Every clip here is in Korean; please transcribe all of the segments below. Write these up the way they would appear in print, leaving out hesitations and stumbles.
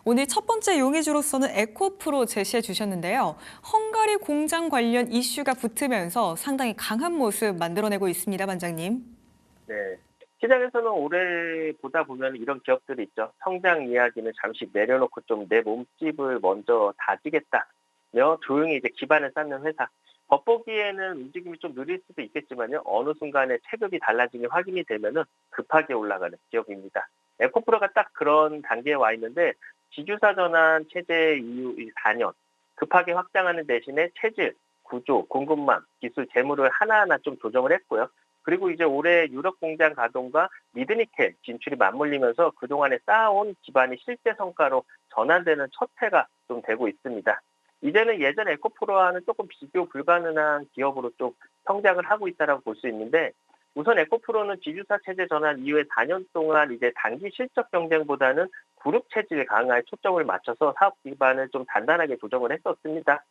오늘 첫 번째 용의주로서는 에코프로 제시해 주셨는데요. 헝가리 공장 관련 이슈가 붙으면서 상당히 강한 모습 만들어내고 있습니다, 반장님. 네. 시장에서는 올해 보다 보면 이런 기업들이 있죠. 성장 이야기는 잠시 내려놓고 좀 내 몸집을 먼저 다지겠다며 조용히 이제 기반을 쌓는 회사. 겉보기에는 움직임이 좀 느릴 수도 있겠지만요. 어느 순간에 체급이 달라진 게 확인이 되면은 급하게 올라가는 기업입니다. 에코프로가 딱 그런 단계에 와 있는데 지주사 전환 체제 이후 이 4년 급하게 확장하는 대신에 체질, 구조, 공급망, 기술, 재무를 하나하나 좀 조정을 했고요. 그리고 이제 올해 유럽 공장 가동과 미드니켈 진출이 맞물리면서 그동안에 쌓아온 기반이 실제 성과로 전환되는 첫 해가 좀 되고 있습니다. 이제는 예전 에코프로와는 조금 비교 불가능한 기업으로 좀 성장을 하고 있다라고 볼 수 있는데 우선 에코프로는 지주사 체제 전환 이후에 4년 동안 이제 단기 실적 경쟁보다는 그룹 체질 강화에 초점을 맞춰서 사업 기반을 좀 단단하게 조정을 했었습니다.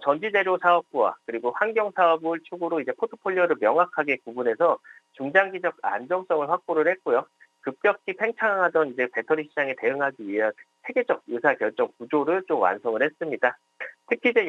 전지재료 사업부와 그리고 환경 사업을 축으로 이제 포트폴리오를 명확하게 구분해서 중장기적 안정성을 확보를 했고요. 급격히 팽창하던 이제 배터리 시장에 대응하기 위한 세계적 의사결정 구조를 좀 완성을 했습니다. 특히 이제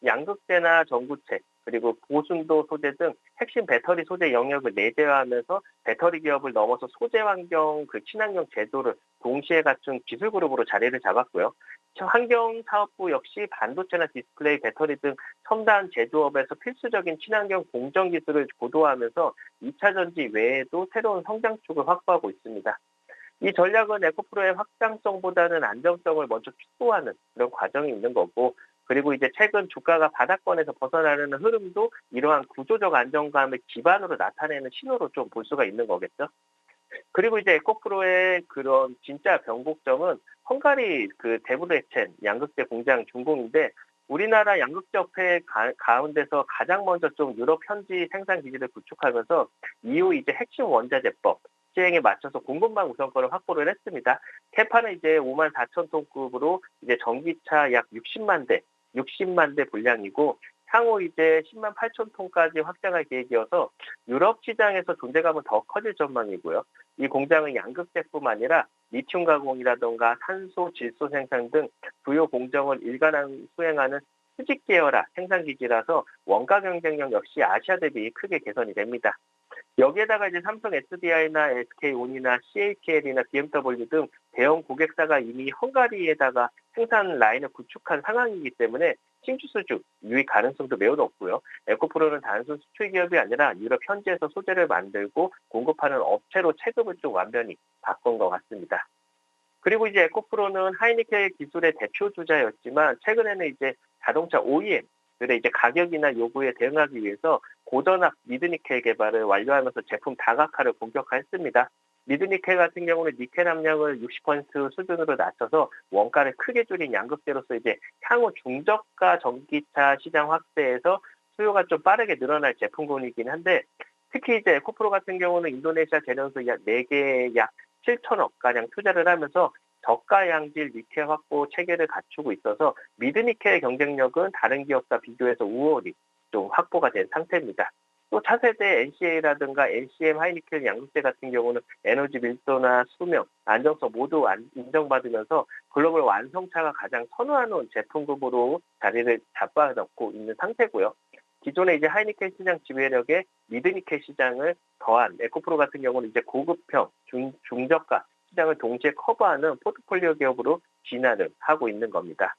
양극재나 전구체 그리고 고순도 소재 등 핵심 배터리 소재 영역을 내재화하면서 배터리 기업을 넘어서 소재 환경 친환경 제도를 동시에 갖춘 기술 그룹으로 자리를 잡았고요. 환경 사업부 역시 반도체나 디스플레이, 배터리 등 첨단 제조업에서 필수적인 친환경 공정 기술을 고도화하면서 2차 전지 외에도 새로운 성장축을 확보하고 있습니다. 이 전략은 에코프로의 확장성보다는 안정성을 먼저 추구하는 그런 과정이 있는 거고, 그리고 이제 최근 주가가 바닥권에서 벗어나려는 흐름도 이러한 구조적 안정감을 기반으로 나타내는 신호로 좀 볼 수가 있는 거겠죠. 그리고 이제 에코프로의 그런 진짜 변곡점은 헝가리 그 데브레첸 양극재 공장 준공인데 우리나라 양극재 업체 가운데서 가장 먼저 좀 유럽 현지 생산 기지를 구축하면서 이후 이제 핵심 원자재법 시행에 맞춰서 공급망 우선권을 확보를 했습니다. 캐파는 이제 5만 4천 톤급으로 이제 전기차 약 60만 대 분량이고 향후 이제 10만 8천 톤까지 확장할 계획이어서 유럽 시장에서 존재감은 더 커질 전망이고요. 이 공장은 양극재뿐 아니라 리튬 가공이라던가 산소, 질소 생산 등 주요 공정을 일관한 수행하는 수직 계열화 생산 기지라서 원가 경쟁력 역시 아시아 대비 크게 개선이 됩니다. 여기에다가 이제 삼성 SDI나 SK온이나 CATL이나 BMW 등 대형 고객사가 이미 헝가리에다가 생산 라인을 구축한 상황이기 때문에 신규 수주 유입 가능성도 매우 높고요. 에코프로는 단순 수출 기업이 아니라 유럽 현지에서 소재를 만들고 공급하는 업체로 체급을 좀 완전히 바꾼 것 같습니다. 그리고 이제 에코프로는 하이니켈 기술의 대표 주자였지만 최근에는 이제 자동차 OEM들의 이제 가격이나 요구에 대응하기 위해서 고전압 미드니켈 개발을 완료하면서 제품 다각화를 본격화했습니다. 미드니켈 같은 경우는 니켈 함량을 60% 수준으로 낮춰서 원가를 크게 줄인 양극재로서 이제 향후 중저가 전기차 시장 확대에서 수요가 좀 빠르게 늘어날 제품군이긴 한데 특히 이제 에코프로 같은 경우는 인도네시아 재련소 약 4개에 약 7천억 가량 투자를 하면서 저가 양질 니켈 확보 체계를 갖추고 있어서 미드니켈 경쟁력은 다른 기업과 비교해서 우월히 좀 확보가 된 상태입니다. 또 차세대 NCA라든가 NCM 하이니켈 양극재 같은 경우는 에너지 밀도나 수명, 안정성 모두 인정받으면서 글로벌 완성차가 가장 선호하는 제품군으로 자리를 잡아놓고 있는 상태고요. 기존의 이제 하이니켈 시장 지배력에 미드니켈 시장을 더한 에코프로 같은 경우는 이제 고급형, 중저가 시장을 동시에 커버하는 포트폴리오 기업으로 진화를 하고 있는 겁니다.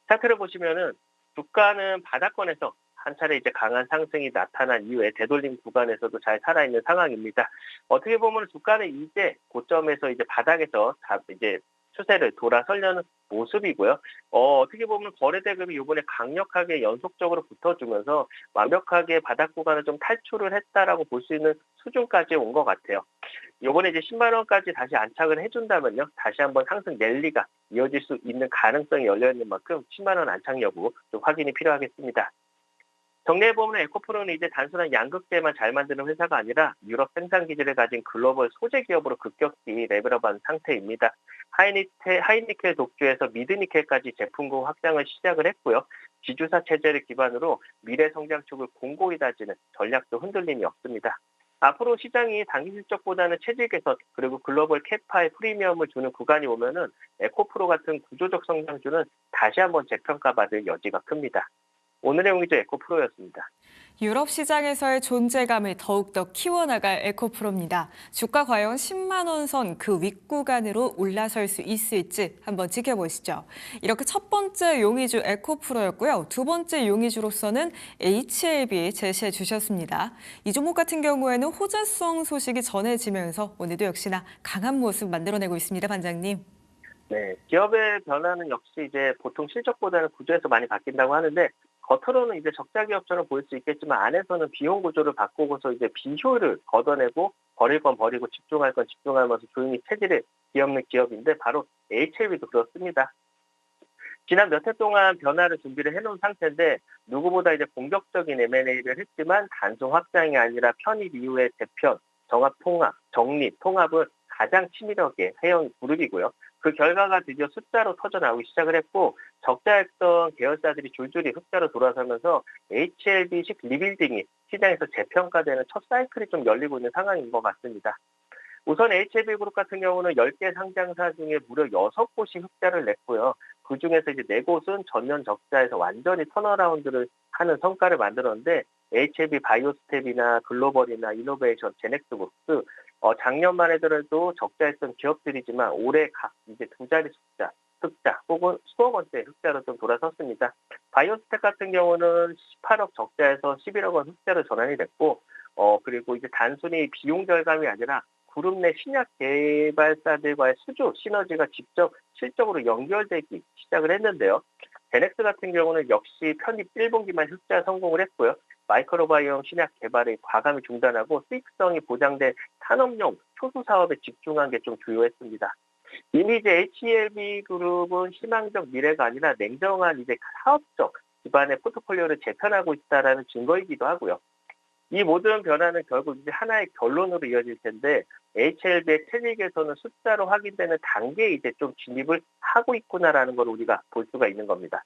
차트를 보시면은 주가는 바닥권에서 한 차례 이제 강한 상승이 나타난 이후에 되돌림 구간에서도 잘 살아있는 상황입니다. 어떻게 보면 주가는 이제 고점에서 이제 바닥에서 이제 추세를 돌아서려는 모습이고요. 어떻게 보면 거래 대금이 이번에 강력하게 연속적으로 붙어주면서 완벽하게 바닥 구간을 좀 탈출을 했다라고 볼 수 있는 수준까지 온 것 같아요. 이번에 이제 10만 원까지 다시 안착을 해준다면요. 다시 한번 상승 랠리가 이어질 수 있는 가능성이 열려있는 만큼 10만 원 안착 여부 좀 확인이 필요하겠습니다. 정리해보면 에코프로는 이제 단순한 양극재만 잘 만드는 회사가 아니라 유럽 생산 기지를 가진 글로벌 소재 기업으로 급격히 레벨업한 상태입니다. 하이니켈 독주에서 미드니켈까지 제품군 확장을 시작을 했고요. 지주사 체제를 기반으로 미래 성장축을 공고히 다지는 전략도 흔들림이 없습니다. 앞으로 시장이 단기 실적보다는 체질 개선 그리고 글로벌 캐파의 프리미엄을 주는 구간이 오면은 에코프로 같은 구조적 성장주는 다시 한번 재평가받을 여지가 큽니다. 오늘의 용의주 에코프로였습니다. 유럽 시장에서의 존재감을 더욱더 키워나갈 에코프로입니다. 주가 과연 10만 원 선 그 윗구간으로 올라설 수 있을지 한번 지켜보시죠. 이렇게 첫 번째 용의주 에코프로였고요. 두 번째 용의주로서는 HLB 제시해 주셨습니다. 이 종목 같은 경우에는 호재성 소식이 전해지면서 오늘도 역시나 강한 모습 만들어내고 있습니다, 반장님. 네, 기업의 변화는 역시 이제 보통 실적보다는 구조에서 많이 바뀐다고 하는데 겉으로는 이제 적자 기업처럼 보일 수 있겠지만 안에서는 비용 구조를 바꾸고서 이제 비효율을 걷어내고 버릴 건 버리고 집중할 건 집중하면서 조용히 체질을 뒤엎는 기업인데 바로 HLB도 그렇습니다. 지난 몇 해 동안 변화를 준비를 해놓은 상태인데 누구보다 이제 공격적인 M&A를 했지만 단순 확장이 아니라 편입 이후의 재편, 정합 통합, 정립, 통합을 가장 치밀하게 해온 그룹이고요. 그 결과가 드디어 숫자로 터져나오기 시작을 했고 적자했던 계열사들이 줄줄이 흑자로 돌아서면서 HLB식 리빌딩이 시장에서 재평가되는 첫 사이클이 좀 열리고 있는 상황인 것 같습니다. 우선 HLB그룹 같은 경우는 10개 상장사 중에 무려 6곳이 흑자를 냈고요. 그중에서 이제 4곳은 전년 적자에서 완전히 턴어라운드를 하는 성과를 만들었는데 HLB 바이오스텝이나 글로벌이나 이노베이션, 제넥스북스 작년만 해더라도 적자했던 기업들이지만 올해 각 이제 두 자리 흑자 혹은 수억 원대 흑자로 좀 돌아섰습니다. 바이오스텍 같은 경우는 18억 적자에서 11억 원 흑자로 전환이 됐고 그리고 이제 단순히 비용 절감이 아니라 그룹 내 신약 개발사들과의 수주 시너지가 직접 실적으로 연결되기 시작을 했는데요. 제넥스 같은 경우는 역시 편입 1분기만 흑자 성공을 했고요. 마이크로바이옴 신약 개발이 과감히 중단하고 수익성이 보장된 산업용 초수 사업에 집중한 게 좀 주요했습니다. 이미 이제 HLB 그룹은 희망적 미래가 아니라 냉정한 이제 사업적 기반의 포트폴리오를 재편하고 있다라는 증거이기도 하고요. 이 모든 변화는 결국 이제 하나의 결론으로 이어질 텐데 HLB의 체질 개선은 숫자로 확인되는 단계에 이제 좀 진입을 하고 있구나라는 걸 우리가 볼 수가 있는 겁니다.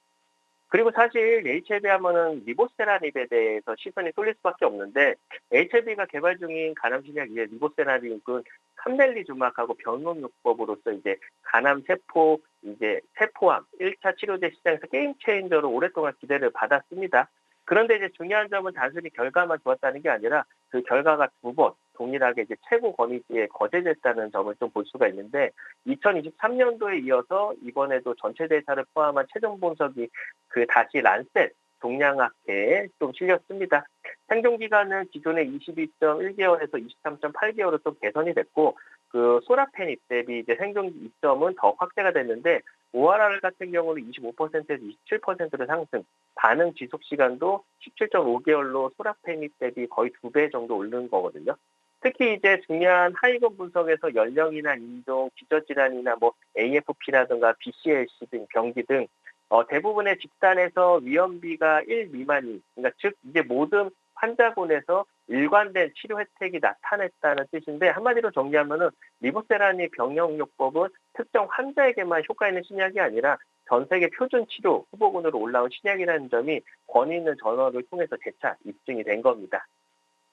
그리고 사실 HLB 하면은 리보세라닙에 대해서 시선이 쏠릴 수밖에 없는데 HLB가 개발 중인 간암신약 이제 리보세라닙은 캄벨리주막하고 변홍요법으로서 이제 간암 세포 이제 세포암 1차 치료제 시장에서 게임 체인저로 오랫동안 기대를 받았습니다. 그런데 이제 중요한 점은 단순히 결과만 좋았다는 게 아니라 그 결과가 두 번 동일하게 이제 최고 권위지에 거제됐다는 점을 좀 볼 수가 있는데 2023년도에 이어서 이번에도 전체 데이터를 포함한 최종 분석이 다시 란셋 동양학회에 좀 실렸습니다. 생존 기간은 기존의 22.1개월에서 23.8개월로 좀 개선이 됐고 그 소라페닙 대비 이제 생존 이점은 더 확대가 됐는데 ORR 같은 경우는 25%에서 27%로 상승, 반응 지속 시간도 17.5개월로 소라페닙 대비 거의 2배 정도 오른 거거든요. 특히 이제 중요한 하이건 분석에서 연령이나 인종, 기저질환이나 뭐 AFP라든가 BCLC 등 병기 등 대부분의 집단에서 위험비가 1 미만이, 그러니까 즉 이제 모든 환자군에서 일관된 치료 혜택이 나타냈다는 뜻인데 한마디로 정리하면은 리보세라닙 병용요법은 특정 환자에게만 효과 있는 신약이 아니라 전 세계 표준 치료 후보군으로 올라온 신약이라는 점이 권위 있는 전언을 통해서 재차 입증이 된 겁니다.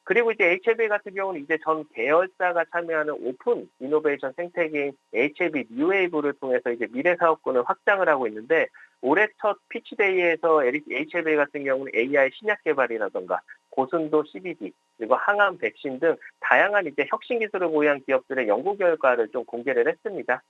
그리고 이제 HLB 같은 경우는 이제 전 계열사가 참여하는 오픈 이노베이션 생태계인 HLB 뉴웨이브를 통해서 이제 미래 사업군을 확장을 하고 있는데 올해 첫 피치데이에서 HLB 같은 경우는 AI 신약 개발이라던가 고순도 CBD 그리고 항암 백신 등 다양한 이제 혁신 기술을 보유한 기업들의 연구 결과를 좀 공개를 했습니다.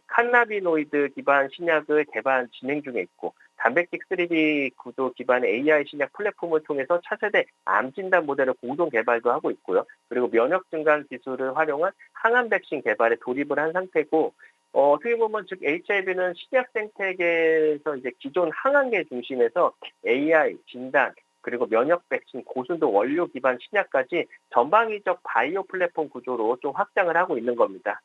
칸나비노이드 기반 신약을 개발 진행 중에 있고 단백질 3D 구도 기반의 AI 신약 플랫폼을 통해서 차세대 암 진단 모델을 공동 개발도 하고 있고요. 그리고 면역 증강 기술을 활용한 항암 백신 개발에 돌입을 한 상태고 어떻게 보면 즉 HIV는 신약 생태계에서 이제 기존 항암계 중심에서 AI 진단 그리고 면역 백신 고순도 원료 기반 신약까지 전방위적 바이오 플랫폼 구조로 좀 확장을 하고 있는 겁니다.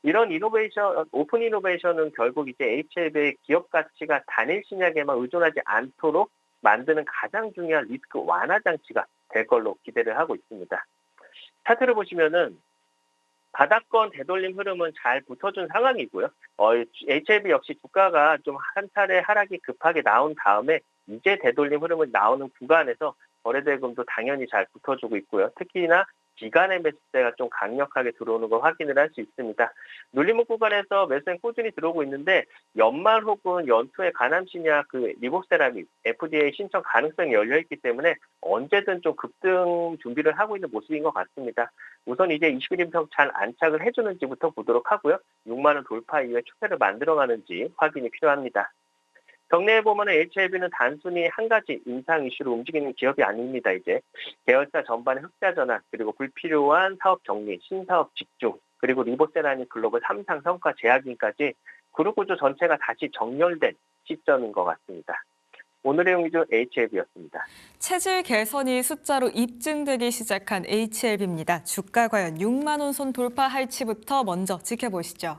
이런 이노베이션, 오픈 이노베이션은 결국 이제 HLB의 기업 가치가 단일 신약에만 의존하지 않도록 만드는 가장 중요한 리스크 완화 장치가 될 걸로 기대를 하고 있습니다. 차트를 보시면은 바닥권 되돌림 흐름은 잘 붙어준 상황이고요. HLB 역시 주가가 좀 한 차례 하락이 급하게 나온 다음에 이제 되돌림 흐름을 나오는 구간에서 거래대금도 당연히 잘 붙어주고 있고요. 특히나 기간의 매수세가 좀 강력하게 들어오는 걸 확인을 할 수 있습니다. 눌림목 구간에서 매수는 꾸준히 들어오고 있는데 연말 혹은 연초에 가남신약 리보세라믹 FDA 신청 가능성이 열려 있기 때문에 언제든 좀 급등 준비를 하고 있는 모습인 것 같습니다. 우선 이제 21인평 잘 안착을 해주는지부터 보도록 하고요. 6만 원 돌파 이후에 추세를 만들어가는지 확인이 필요합니다. 경내에 보면 HLB는 단순히 한 가지 인상 이슈로 움직이는 기업이 아닙니다. 이제 계열사 전반의 흑자 전환, 그리고 불필요한 사업 정리, 신사업 집중, 그리고 리보세라믹 글로벌 3상 성과 재확인까지 그룹 구조 전체가 다시 정렬된 시점인 것 같습니다. 오늘의 용의주 HLB였습니다. 체질 개선이 숫자로 입증되기 시작한 HLB입니다. 주가 과연 6만 원 선 돌파할지부터 먼저 지켜보시죠.